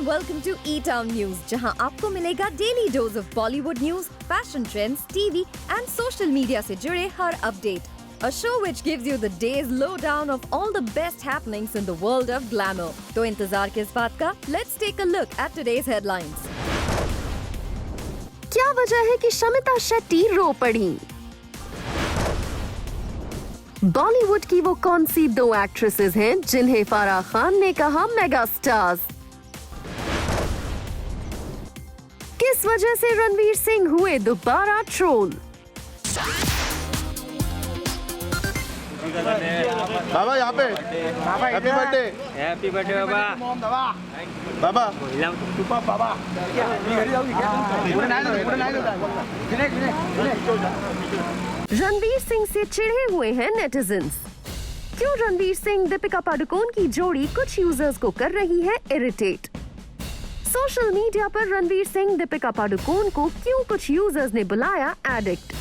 welcome to E-Town News, जहां आपको मिलेगा daily dose of Bollywood news, fashion trends, TV and social media से जुड़े हर update. A show which gives you the day's lowdown of all the best happenings in the world of glamour. तो इंतजार किस बात का? Let's take a look at today's headlines. क्या वजह है कि शमिता शेट्टी रो पड़ी? बॉलीवुड की वो कौन सी दो एक्ट्रेसेस हैं जिन्हें फराह खान ने कहा मेगा स्टार्स? किस वजह से रणवीर सिंह हुए दोबारा ट्रोल? बाबा यहाँ पे हैप्पी बर्थडे बाबा बाबा रणवीर सिंह से चिढ़े हुए हैं नेटिजन्स. क्यों रणवीर सिंह दीपिका पादुकोण की जोड़ी कुछ यूजर्स को कर रही है इरिटेट? सोशल मीडिया पर रणवीर सिंह दीपिका पादुकोण को क्यों कुछ यूजर्स ने बुलाया एडिक्ट?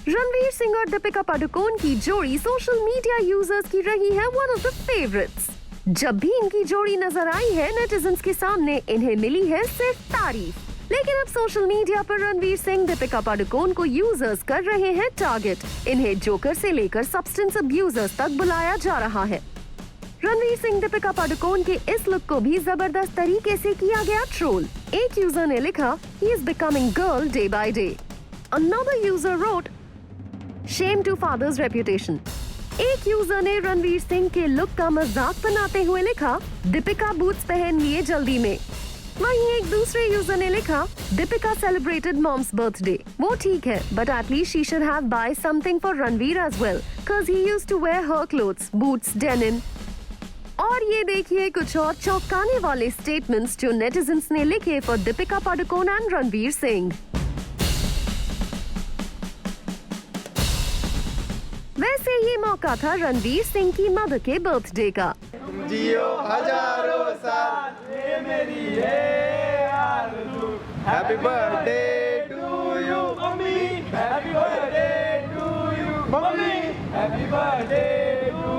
रणवीर सिंह और दीपिका पादुकोण की जोड़ी सोशल मीडिया यूजर्स की रही है वन ऑफ द फेवरेट्स. जब भी इनकी जोड़ी नजर आई है नेटिजन्स के सामने इन्हें मिली है सिर्फ तारीफ. लेकिन अब सोशल मीडिया पर रणवीर सिंह दीपिका पादुकोण को यूजर्स कर रहे हैं टारगेट. इन्हें जोकर से लेकर सब्सटेंस अब्यूजर्स तक बुलाया जा रहा है. रणवीर सिंह दीपिका पादुकोण के इस लुक को भी जबरदस्त तरीके से किया गया ट्रोल. एक यूजर ने लिखा he is becoming girl day by day. Another user wrote shame to father's reputation. एक यूजर ने रणवीर सिंह के लुक का मजाक बनाते हुए लिखा दीपिका बूट्स पहन लिए जल्दी में. वहीं एक दूसरे यूजर ने लिखा दीपिका सेलिब्रेटेड मॉम्स बर्थडे. वो ठीक है but at least she should have buy something for Ranveer as well cause he used to wear her clothes, boots, denim. और ये देखिए कुछ और चौंकाने वाले स्टेटमेंट्स जो नेटिजन्स ने लिखे फॉर दीपिका पादुकोण एंड रणवीर सिंह. वैसे ये मौका था रणवीर सिंह की मदर के बर्थडे का. जियो हजारों साल ये मेरी है आरज़ू. Happy birthday to you mummy. Happy birthday to you mummy. Happy birthday to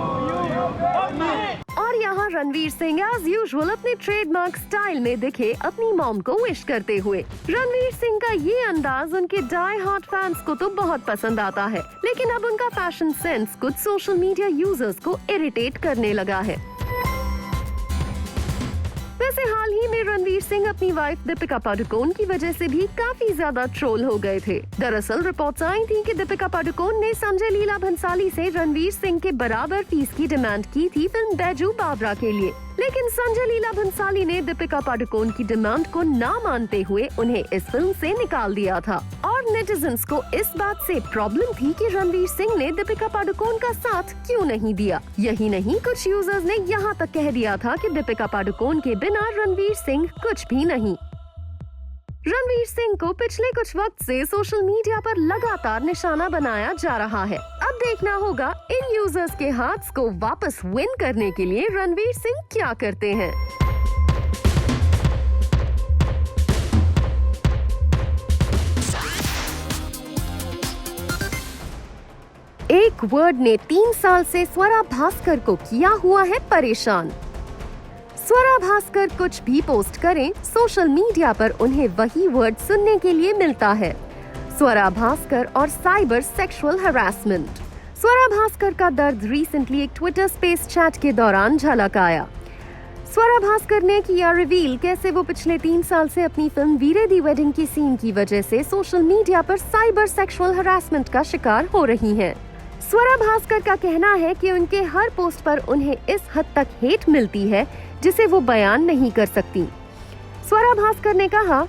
you mummy. और यहाँ रणवीर सिंह एज यूजुअल अपने ट्रेडमार्क स्टाइल में दिखे अपनी मॉम को विश करते हुए. रणवीर सिंह का ये अंदाज उनके डाई हार्ट फैंस को तो बहुत पसंद आता है, लेकिन अब उनका फैशन सेंस कुछ सोशल मीडिया यूजर्स को इरिटेट करने लगा है. वैसे हाल ही में रणवीर सिंह अपनी वाइफ दीपिका पादुकोण की वजह से भी काफी ज्यादा ट्रोल हो गए थे. दरअसल रिपोर्ट्स आई थी कि दीपिका पादुकोण ने संजय लीला भंसाली से रणवीर सिंह के बराबर फीस की डिमांड की थी फिल्म बैजू बावरा के लिए. लेकिन संजय लीला भंसाली ने दीपिका पादुकोण की डिमांड को ना मानते हुए उन्हें इस फिल्म से निकाल दिया था. और नेटिजन्स को इस बात से प्रॉब्लम थी कि रणवीर सिंह ने दीपिका पादुकोण का साथ क्यों नहीं दिया. यही नहीं कुछ यूजर्स ने यहाँ तक कह दिया था कि दीपिका पादुकोण के बिना रणवीर सिंह कुछ भी नहीं. रणवीर सिंह को पिछले कुछ वक्त से सोशल मीडिया पर लगातार निशाना बनाया जा रहा है. अब देखना होगा इन यूजर्स के हार्ट्स को वापस विन करने के लिए रणवीर सिंह क्या करते हैं. एक वर्ड ने 3 साल से स्वरा भास्कर को किया हुआ है परेशान. स्वरा भास्कर कुछ भी पोस्ट करें सोशल मीडिया पर उन्हें वही वर्ड सुनने के लिए मिलता है. स्वरा भास्कर और cyber sexual harassment. Swara Bhaskar का दर्द रिसेंटली एक ट्विटर स्पेस चैट के दौरान झलक आया. स्वरा भास्कर ने किया रिवील कैसे वो पिछले 3 साल से अपनी फिल्म वीरे दी वेडिंग की सीन की वजह से सोशल मीडिया पर साइबर सेक्सुअल हरासमेंट का शिकार हो रही हैं. स्वरा भास्कर का कहना है कि उनके हर पोस्ट पर उन्हें इस हद तक हेट मिलती है जिसे वो बयान नहीं कर सकती. स्वरा भास्कर ने कहा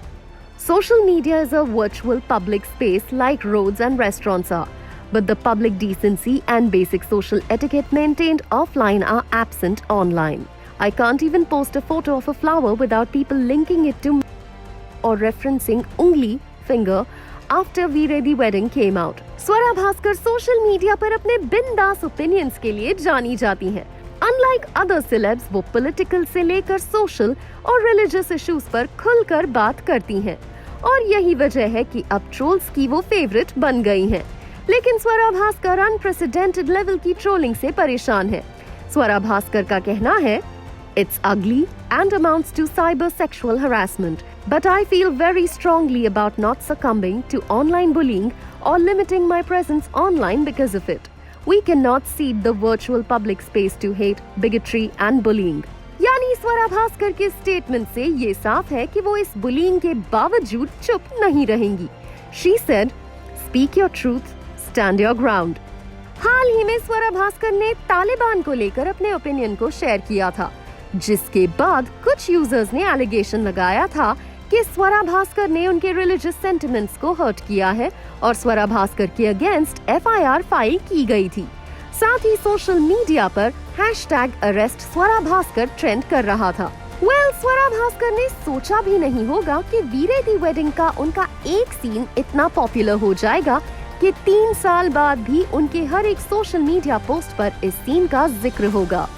social media is a virtual public space like roads and restaurants are, but the public decency and basic social etiquette maintained offline are absent online. I can't even post a photo of a flower without people linking it to or referencing ungli finger after Veere Di Wedding came out. Swara Bhaskar social media पर अपने बिंदास opinions के लिए जानी जाती हैं. Unlike other celebs, वो political से लेकर सोशल और रिलीजियस इश्यूज पर खुलकर बात करती हैं. और यही वजह है कि अब ट्रोल्स की वो फेवरेट बन गई हैं. लेकिन स्वरा भास्कर अनप्रेसिडेंटेड लेवल की ट्रोलिंग से परेशान है. स्वरा भास्कर का कहना है It's ugly and amounts to cyber sexual harassment. But I feel very strongly about not succumbing to online bullying or limiting my presence online because of it. We cannot cede the virtual public space to hate, bigotry and bullying. यानी स्वरा भास्कर के statement से ये साफ है कि वो इस bullying के बावजूद चुप नहीं रहेंगी. She said, "Speak your truth, stand your ground." हाल ही में स्वरा भास्कर ने तालिबान को लेकर अपने ओपिनियन को शेयर किया था, जिसके बाद कुछ यूजर्स ने एलिगेशन लगाया था कि स्वरा भास्कर ने उनके रिलीजियस सेंटिमेंट्स को हर्ट किया है और स्वरा भास्कर के अगेंस्ट FIR फाइल की गई थी. साथ ही सोशल मीडिया पर #अरेस्ट स्वरा भास्कर ट्रेंड कर रहा था. स्वरा भास्कर ने सोचा भी नहीं होगा कि वीरे दी वेडिंग का उनका एक सीन इतना पॉपुलर हो जाएगा कि 3 साल बाद भी उनके हर एक सोशल मीडिया पोस्ट पर इस सीन का जिक्र होगा.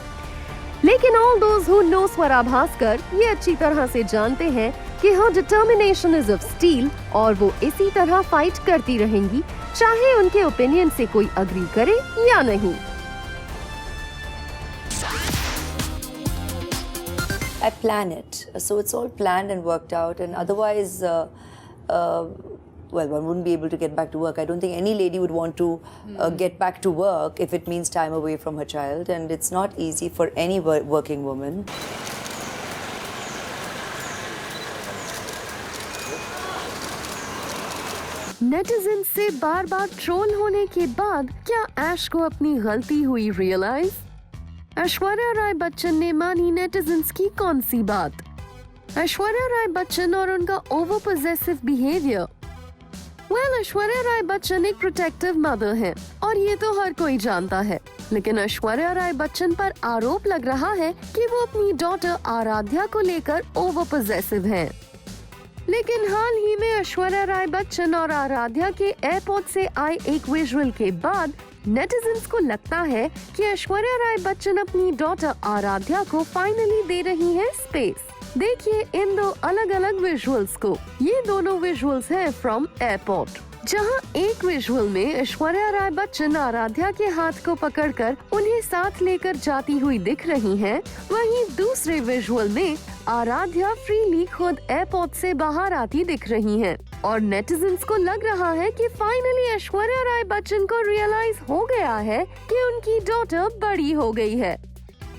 लेकिन all those who know Swara Bhaskar ये अच्छी तरह से जानते हैं कि हर डिटर्मिनेशन इज ऑफ स्टील और वो इसी तरह फाइट करती रहेंगी, चाहे उनके ओपिनियन से कोई अग्री करे या नहीं. I plan it, so it's all planned and worked out, and otherwise, well, one wouldn't be able to get back to work. I don't think any lady would want to get back to work if it means time away from her child, and it's not easy for any working woman. Netizen से बार बार troll होने के बाद क्या ऐश को अपनी गलती हुई realise? Aishwarya Rai Bachchan ने मानी नेटिजन्स की कौन सी बात? ऐश्वर्या राय बच्चन और उनका over possessive behaviour. Aishwarya Rai Bachchan एक प्रोटेक्टिव मदर है और ये तो हर कोई जानता है, लेकिन ऐश्वर्या राय बच्चन पर आरोप लग रहा है कि वो अपनी डॉटर आराध्या को लेकर ओवर पोजेसिव हैं. लेकिन हाल ही में ऐश्वर्या राय बच्चन और आराध्या के एयरपोर्ट से आए एक विजुअल के बाद नेटिजन्स को लगता है कि ऐश्वर्या राय बच्चन अपनी डॉटर आराध्या को फाइनली दे रही है स्पेस. देखिए इन 2 अलग अलग विजुअल्स को. ये दोनों विजुअल्स हैं फ्रॉम एयरपोर्ट, जहां एक विजुअल में ऐश्वर्या राय बच्चन आराध्या के हाथ को पकड़कर उन्हें साथ लेकर जाती हुई दिख रही हैं. वहीं दूसरे विजुअल में आराध्या फ्रीली खुद एयरपोर्ट से बाहर आती दिख रही हैं. और नेटिजन्स को लग रहा है कि फाइनली ऐश्वर्या राय बच्चन को रियलाइज हो गया है कि उनकी डॉटर बड़ी हो गई है.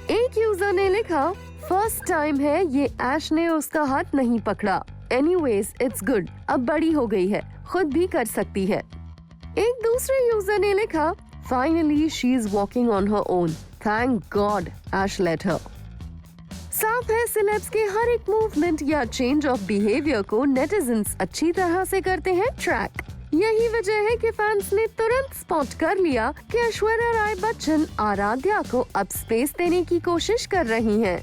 एक यूजर ने लिखा, फर्स्ट टाइम है ये ऐश ने उसका हाथ नहीं पकड़ा. एनीवेज इट्स गुड, अब बड़ी हो गई है, खुद भी कर सकती है. एक दूसरे यूजर ने लिखा, finally she is walking on her own, thank god Aish let her. साफ है सेलेब्स के हर एक मूवमेंट या चेंज ऑफ बिहेवियर को नेटिजन्स अच्छी तरह से करते हैं ट्रैक. यही वजह है कि फैंस ने तुरंत स्पॉट कर लिया कि ऐश्वर्या राय बच्चन आराध्या को अब स्पेस देने की कोशिश कर रही हैं.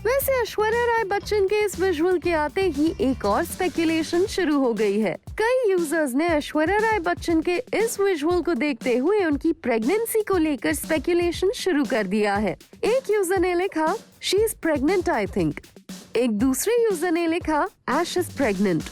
वैसे ऐश्वर्या राय बच्चन के इस विजुअल के आते ही एक और स्पेकुलेशन शुरू हो गई है. कई यूजर्स ने ऐश्वर्या राय बच्चन के इस विजुअल को देखते हुए उनकी प्रेगनेंसी को लेकर स्पेकुलेशन शुरू कर दिया है. एक यूजर ने लिखा, she is pregnant I think. एक दूसरे यूजर ने लिखा, ऐश इज प्रेग्नेंट.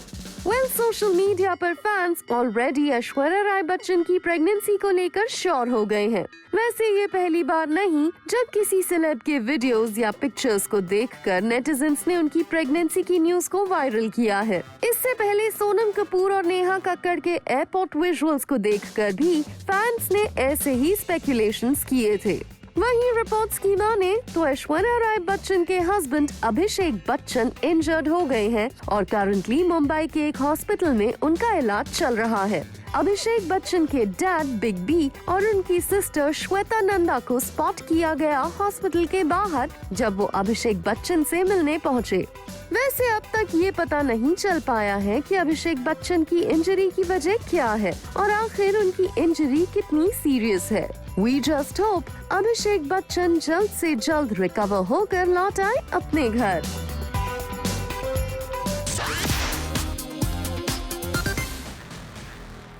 सोशल मीडिया पर फैंस ऑलरेडी ऐश्वर्या राय बच्चन की प्रेगनेंसी को लेकर श्योर हो गए हैं. वैसे ये पहली बार नहीं जब किसी सेलेब के वीडियोस या पिक्चर्स को देखकर नेटिजन्स ने उनकी प्रेगनेंसी की न्यूज को वायरल किया है. इससे पहले सोनम कपूर और नेहा कक्कड़ के एयरपोर्ट विजुअल्स को देखकर भी फैंस ने ऐसे ही स्पेकुलेशंस किए थे. वहीं रिपोर्ट्स की माने तो ऐश्वर्या राय बच्चन के हस्बैंड अभिषेक बच्चन इंजर्ड हो गए हैं और करंटली मुंबई के एक हॉस्पिटल में उनका इलाज चल रहा है. अभिषेक बच्चन के डैड बिग बी और उनकी सिस्टर श्वेता नंदा को स्पॉट किया गया हॉस्पिटल के बाहर जब वो अभिषेक बच्चन से मिलने पहुंचे. वैसे अब तक ये पता नहीं चल पाया है कि अभिषेक बच्चन की इंजरी की वजह क्या है और आखिर उनकी इंजरी कितनी सीरियस है. We just hope Abhishek Bachchan जल्द से जल्द रिकवर होकर लौट आए अपने घर.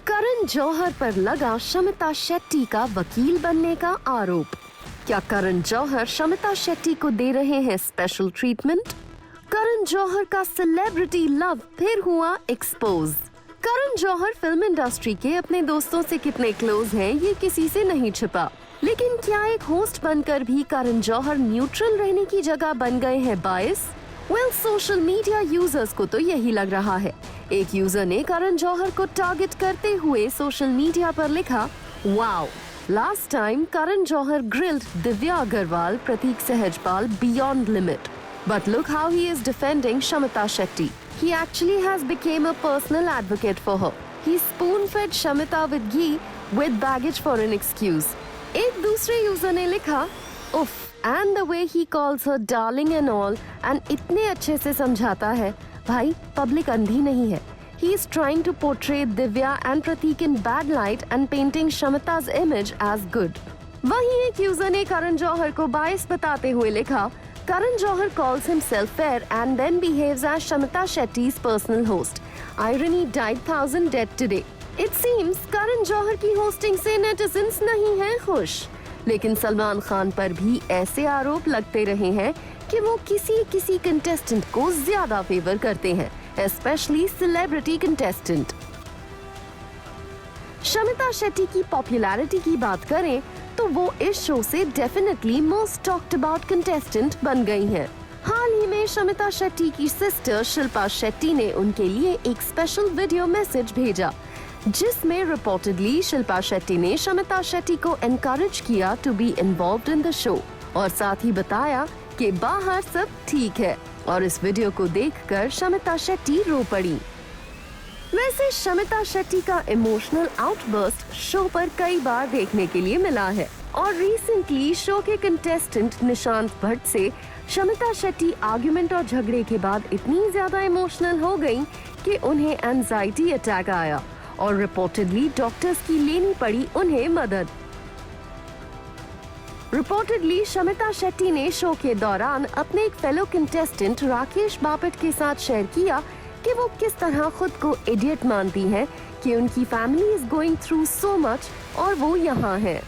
करण जौहर पर लगा शमिता शेट्टी का वकील बनने का आरोप. क्या करण जौहर शमिता शेट्टी को दे रहे हैं स्पेशल ट्रीटमेंट? करण जौहर का सेलिब्रिटी लव फिर हुआ expose. Karan Johar film industry के अपने दोस्तों से कितने क्लोज हैं ये किसी से नहीं छिपा. लेकिन क्या एक होस्ट बनकर भी करण जौहर न्यूट्रल रहने की जगह बन गए हैं बायस? वेल, सोशल मीडिया यूजर्स को तो यही लग रहा है। एक यूजर ने करण जौहर को टारगेट करते हुए सोशल मीडिया पर लिखा, wow, last time Karan Johar grilled Divya Agarwal, Prateek Sehajpal beyond limit. But look how he is defending Shamita Shetty. He actually has become a personal advocate for her. He spoon-fed Shamita with ghee with baggage for an excuse. एक दूसरे user ने लिखा, उफ, and the way he calls her darling and all, and इतने अच्छे से समझाता है। भाई, पब्लिक अंधी नहीं है। He is trying to portray Divya and Pratik in bad light and painting Shamita's image as good. वहीं एक यूजर ने करण जौहर को बायस बताते हुए लिखा, Karan Johar calls himself fair and then behaves as Shamita Shetty's personal host. Irony died 1,000 dead today. It seems Karan Johar की hosting से netizens नहीं हैं खुश, लेकिन सलमान खान पर भी ऐसे आरोप लगते रहे हैं कि वो किसी कंटेस्टेंट को ज्यादा फेवर करते हैं, especially celebrity contestant. Shamita Shetty की पॉपुलैरिटी की बात करें तो वो इस शो से definitely most talked about contestant बन गई हैं। हाल ही में शमिता शेट्टी की सिस्टर शिल्पा शेट्टी ने उनके लिए एक स्पेशल वीडियो मैसेज भेजा, जिसमें रिपोर्टेडली शिल्पा शेट्टी ने शमिता शेट्टी को एनकरेज किया to be involved in the show और साथ ही बताया कि बाहर सब ठीक है, और इस वीडियो को देखकर शमिता शेट्टी रो पड़ी। वैसे शमिता शेट्टी का इमोशनल आउटबर्स्ट शो पर कई बार देखने के लिए मिला है और रिसेंटली शो के कंटेस्टेंट निशांत भट्ट से शमिता शेट्टी आर्गुमेंट और झगड़े के बाद इतनी ज्यादा इमोशनल हो गई कि उन्हें एंजाइटी अटैक आया और रिपोर्टेडली डॉक्टर्स की लेनी पड़ी उन्हें मदद। रिपोर्टेडली शमिता शेट्टी ने शो के दौरान अपने एक फेलो कंटेस्टेंट राकेश बापट के साथ शेयर किया कि वो किस तरह खुद को इडियट मानती हैं कि उनकी family is going through so much और वो यहाँ है।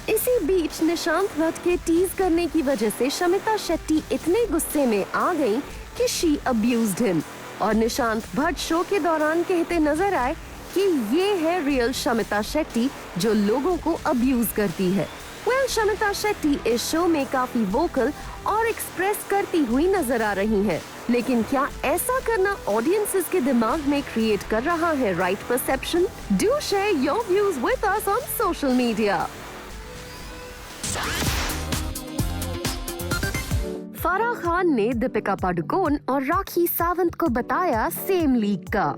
इसी बीच निशांत भट्ट के टीज करने की वजह से शमिता शेट्टी इतने गुस्से में आ गईं कि शी अब्यूज्ड हिम, और निशांत भट्ट शो के दौरान कहते नजर आए कि ये है रियल शमिता शेट्टी जो लोगों को अब्यूज करती है। वेल, शमिता शेट्टी इस शो में काफी वोकल और एक्सप्रेस करती हुई नजर आ रही हैं, लेकिन क्या ऐसा करना ऑडियंसेस के दिमाग में क्रिएट कर रहा है right perception? Do share your views with us on social media. Farah Khan ने दीपिका पादुकोण और राखी सावंत को बताया सेम लीग का।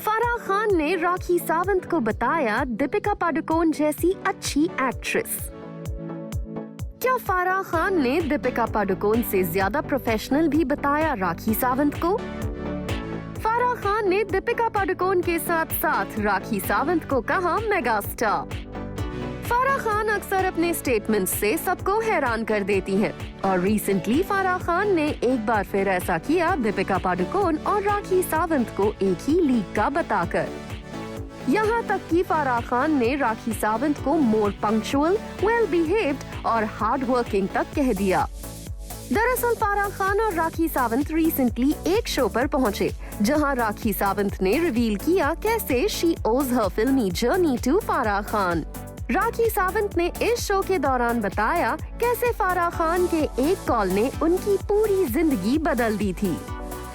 फराह खान ने राखी सावंत को बताया दीपिका पादुकोण जैसी अच्छी एक्ट्रेस। क्या फराह खान ने दीपिका पादुकोण से ज्यादा प्रोफेशनल भी बताया राखी सावंत को? फराह खान ने दीपिका पादुकोण के साथ साथ राखी सावंत को कहा मेगा स्टार। फराह खान अक्सर अपने स्टेटमेंट्स से सबको हैरान कर देती हैं और रिसेंटली फराह खान ने एक बार फिर ऐसा किया दीपिका पादुकोण और राखी सावंत को एक ही लीग का बताकर। यहाँ तक कि फराह खान ने राखी सावंत को मोर पंक्चुअल, वेल बिहेव्ड और हार्ड वर्किंग तक कह दिया। दरअसल फराह खान और राखी सावंत रिसेंटली एक शो पर पहुँचे, जहाँ राखी सावंत ने रिवील किया कैसे शी ओज हर फिल्मी जर्नी टू फराह खान। राखी सावंत ने इस शो के दौरान बताया कैसे फराह खान के एक कॉल ने उनकी पूरी जिंदगी बदल दी थी।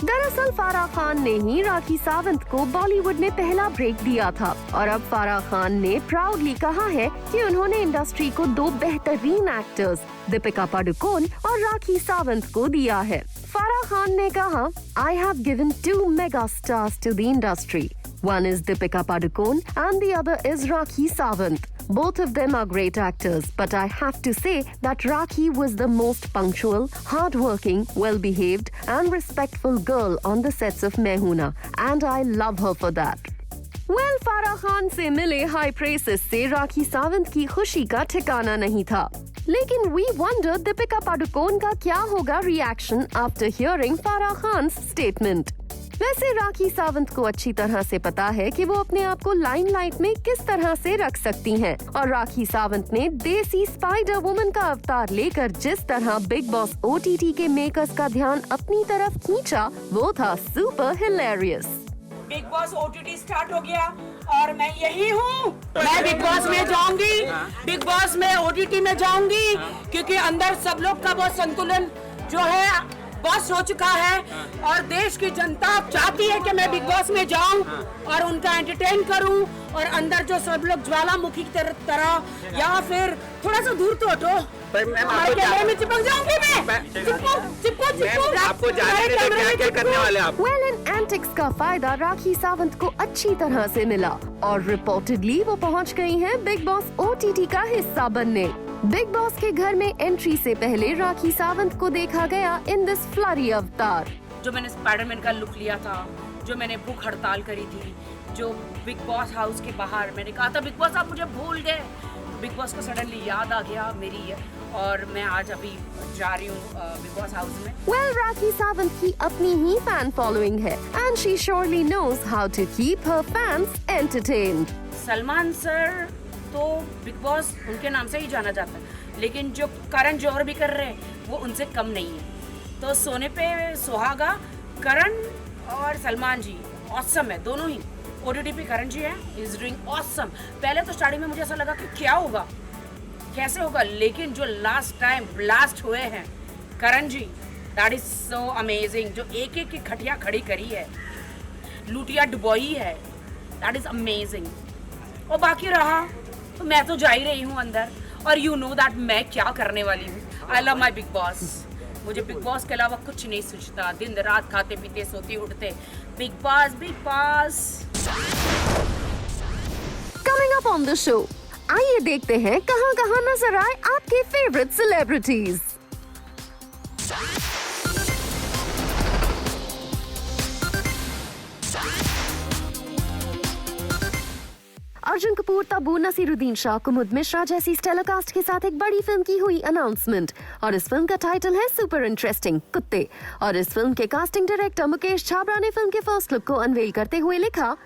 दरअसल फराह खान ने ही राखी सावंत को बॉलीवुड में पहला ब्रेक दिया था और अब फराह खान ने प्राउडली कहा है कि उन्होंने इंडस्ट्री को दो बेहतरीन एक्टर्स दीपिका पादुकोण और राखी सावंत को दिया है। फराह खान ने कहा, I have given 2 mega stars to the industry. One is Deepika Padukone and the other is Rakhi Sawant. Both of them are great actors, but I have to say that Rakhi was the most punctual, hard-working, well-behaved and respectful girl on the sets of Main Hoon Na, and I love her for that. Well, Farah Khan से मिले high presses से राखी सावंत की खुशी का ठिकाना नहीं था, लेकिन we wonder दीपिका पादुकोण का क्या होगा reaction after hearing Farah Khan's statement. वैसे राखी सावंत को अच्छी तरह से पता है कि वो अपने आप को लाइमलाइट में किस तरह से रख सकती हैं, और राखी सावंत ने देसी स्पाइडर वुमन का अवतार लेकर जिस तरह बिग बॉस OTT के मेकर्स का ध्यान अपनी तरफ खींचा, वो था super hilarious. Big boss OTT start हो गया और मैं यही हूँ। मैं बिग बॉस में जाऊंगी, बिग बॉस में OTT में जाऊंगी, क्योंकि अंदर सब लोग का बहुत संतुलन जो है बॉस हो चुका है और देश की जनता चाहती है कि मैं बिग बॉस में जाऊं और उनका एंटरटेन करूं और अंदर जो सब लोग ज्वालामुखी की तरह या फिर थोड़ा सा दूर तो हटो, हमारे कैमरे में चिपक जाऊंगी मैं। चिपको आपको जाने दे तो क्या क्या करने वाले आप? वेल इन एंटिक्स का फायदा राखी सावंत को अच्छी तरह से मिला और रिपोर्टेडली वो पहुंच गई हैं बिग बॉस OTT का हिस्सा बनने। बिग बॉस के घर में एंट्री से पहले राखी सावंत को देखा गया इन दिस फ्लरी अवतार। जो मैंने स्पाइडरमैन का लुक लिया था, जो मैंने भूख हड़ताल करी थी, जो बिग बॉस हाउस के बाहर मैंने कहा था बिग बॉस आप मुझे भूल गए, बिग बॉस को सडनली याद आ गया मेरी, और मैं आज अभी जा रही हूँ बिग बॉस हाउस में। वेल राखी सावंत की अपनी ही फैन फॉलोइंग है and she surely knows how to keep her fans entertained. Salman sir तो बिग बॉस उनके नाम से ही जाना जाता है, लेकिन जो करण जौहर भी कर रहे हैं वो उनसे कम नहीं है। तो सोने पे सुहागा करण और सलमान जी ऑसम है दोनों ही। OTT पे करण जी है, इज डूइंग ऑसम। पहले तो स्टार्टिंग में मुझे ऐसा लगा कि क्या होगा, कैसे होगा, लेकिन जो लास्ट टाइम ब्लास्ट हुए हैं करण जी, दैट इज सो अमेजिंग। जो एक एक की खटिया खड़ी करी है, लूटिया डुबोई है, दैट इज अमेजिंग। और बाकी रहा तो मैं तो जा ही रही हूँ अंदर, और यू नो दैट मैं क्या करने वाली हूँ। I love my big boss. मुझे बिग बॉस के अलावा कुछ नहीं सोचता, दिन रात खाते पीते सोते उठते big boss big boss. Coming up on the show, आइए देखते हैं कहां कहां नजर आए आपके फेवरेट सेलिब्रिटीज। अर्जुन कपूर, तब्बू, नसीरुद्दीन शाह, कुमुद मिश्रा जैसी स्टेलर कास्ट के साथ एक बड़ी फिल्म की हुई अनाउंसमेंट, और इस फिल्म का टाइटल है सुपर इंटरेस्टिंग कुत्ते। और इस फिल्म के कास्टिंग डायरेक्टर मुकेश छाबड़ा ने फिल्म के फर्स्ट लुक को अनवेल करते हुए लिखा,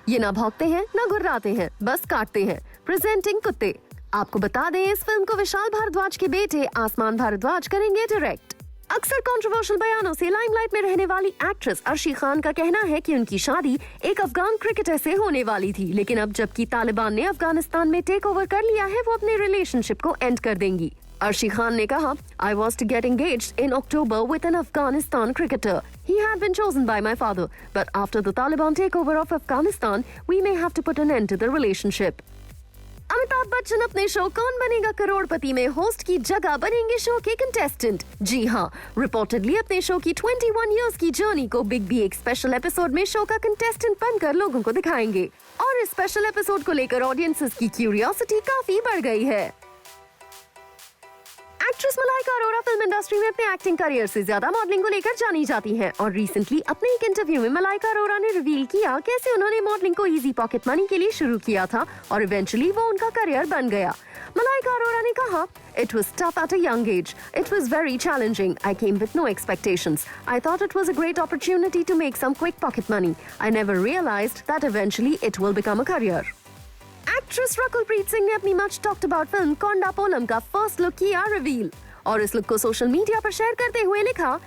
ये ना भौंकते हैं ना गुर्राते हैं, बस काटते हैं, प्रेजेंटिंग कुत्ते। आपको बता दें इस फिल्म को विशाल भारद्वाज के बेटे आसमान भारद्वाज करेंगे डायरेक्ट। अक्सर कंट्रोवर्शियल बयानों से लाइमलाइट में रहने वाली एक्ट्रेस अर्शी खान का कहना है कि उनकी शादी एक अफगान क्रिकेटर से होने वाली थी, लेकिन अब जबकि तालिबान ने अफगानिस्तान में टेक ओवर कर लिया है, वो अपने रिलेशनशिप को एंड कर देंगी। अर्शी खान ने कहा, I was to get engaged in October with an Afghanistan cricketer. He had been chosen by my father, but after the Taliban takeover of Afghanistan, we may have to put an end to the relationship. Amitabh Bachchan अपने show कौन बनेगा करोड़पति में host की जगह बनेंगे show के contestant. जी हाँ, reportedly अपने शो की 21 इयर्स की जर्नी को बिग बी एक स्पेशल एपिसोड में शो का कंटेस्टेंट बनकर लोगों को दिखाएंगे, और इस स्पेशल एपिसोड को लेकर ऑडियंसेस की क्यूरियोसिटी काफी बढ़ गई है। Actress Malaika Arora film industry में अपने एक्टिंग करियर से ज्यादा मॉडलिंग को लेकर जानी जाती हैं, और रिसेंटली अपने एक इंटरव्यू में मलाइका अरोरा ने रिवील किया कैसे उन्होंने मॉडलिंग को इजी पॉकेट मनी के लिए शुरू किया था और इवेंचुअली वो उनका करियर बन गया। मलाइका अरोरा ने कहा, It was tough at a young age. It was very challenging. I came with no expectations. I thought it was a great opportunity to make some quick pocket money. I never realized that eventually it will become a career. Actress Rakul Preet Singh ने अपनी much talked about film Konda pollen का first look किया reveal, और इस look को social media पर share करते हुए लिखा,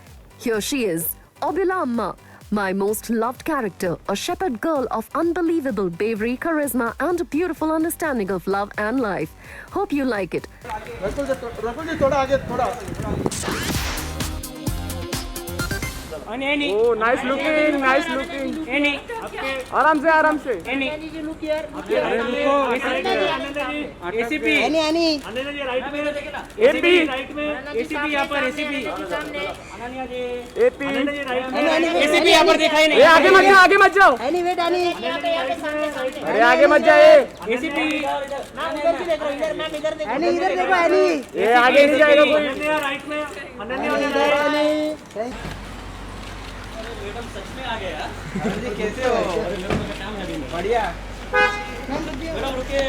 Here she is, Obilamma, my most loved character, a shepherd girl of unbelievable bravery, charisma, and a beautiful understanding of love and life. Hope you like it. Rakul जी थोड़ा आगे, थोड़ा। Oh, nice looking, nice looking. आराम से, आराम से। ACP AP, ACP यहाँ पर ACP यहाँ पर दिखाई नहीं। आगे मत जाओ, आगे मत जाओ। अरे आगे मत जाए। ACP इधर देखो, ये आगे नहीं जाएगा कोई। राइट में मैडम सच में आ गया। जी कैसे हो? बढ़िया। मैडम रुके।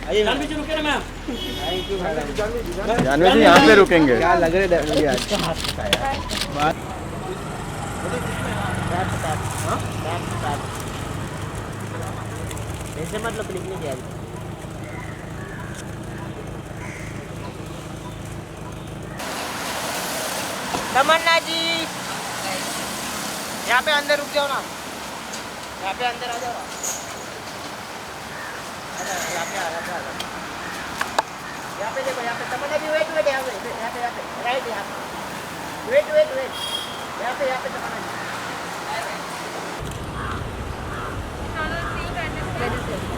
आइए जानवी जी रुके ना ma'am. Thank you madam. Janhvi ji यहाँ पे रुकेंगे। क्या लग रहे हैं आज? हाथ उठाया। बात। ऐसे मतलब लिखने की आज। तमन्ना जी यहाँ पे अंदर रुक जाओ ना, यहाँ पे अंदर आ जाओ ना। यहाँ पे देखो, यहाँ पे तमन्ना भी वेट वेट यहाँ पे राइट यहाँ पे वेट वेट वेट यहाँ पे तमन्ना जी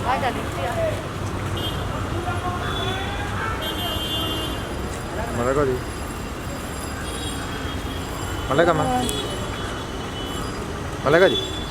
आ जा Malaga di. Malaga ma. Malaga di.